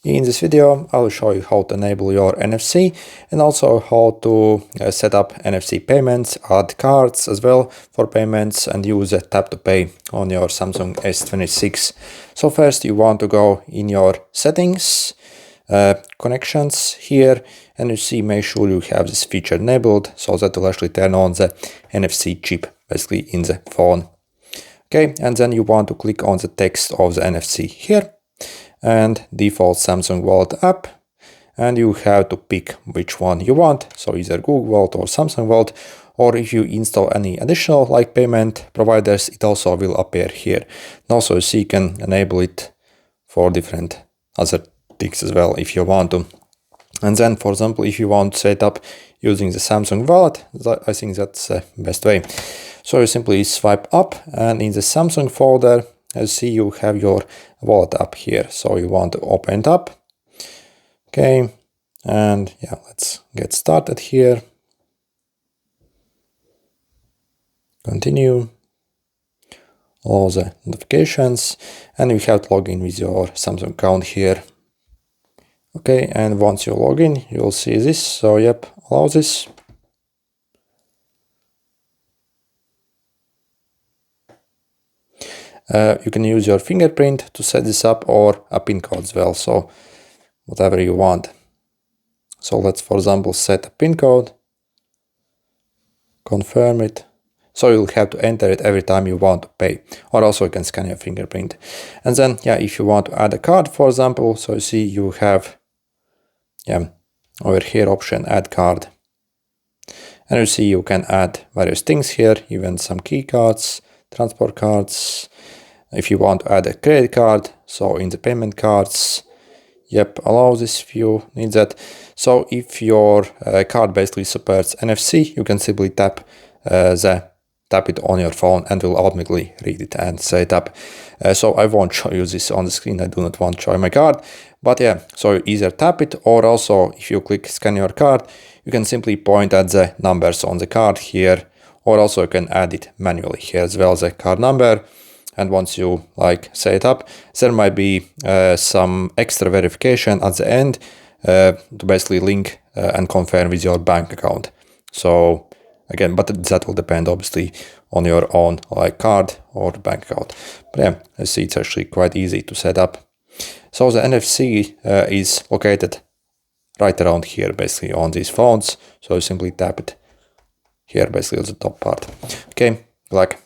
In this video, I'll show you how to enable your NFC and also how to set up NFC payments, add cards as well for payments, and use a tap to pay on your Samsung S26. So first you want to go in your settings, connections here, and you see make sure you have this feature enabled so that will actually turn on the NFC chip basically in the phone. Okay, and then you want to click on the text of the NFC here and default Samsung Wallet app, and you have to pick which one you want, so either Google Wallet or Samsung Wallet, or if you install any additional like payment providers, it also will appear here. And also you see you can enable it for different other things as well if you want to. And then, for example, if you want to set up using the Samsung Wallet, I think that's the best way. So you simply swipe up, and in the Samsung folder, as you see, you have your wallet app here. So you want to open it up. Okay, and yeah, let's get started here. Continue. All the notifications, and you have to log in with your Samsung account here. Okay, and once you log in, you'll see this. So yep, allow this. You can use your fingerprint to set this up or a PIN code as well, so whatever you want. So let's, for example, set a PIN code, confirm it. So you'll have to enter it every time you want to pay, or also you can scan your fingerprint. And then, yeah, if you want to add a card, for example, so you see you have, yeah, over here option add card. And you see you can add various things here, even some key cards, transport cards. If you want to add a credit card, so in the payment cards, yep, allow this if you need that. So if your card basically supports NFC, you can simply tap it on your phone and will automatically read it and set it up. So I won't show you this on the screen. I do not want to show my card, but yeah, so you either tap it, or also if you click scan your card, you can simply point at the numbers on the card here, or also you can add it manually here as well, the card number. And once you set it up, there might be some extra verification at the end to basically link and confirm with your bank account. So again, but that will depend obviously on your own card or bank account. But yeah, I see it's actually quite easy to set up. So the NFC is located right around here, basically on these phones. So you simply tap it here, basically on the top part. Okay, good luck.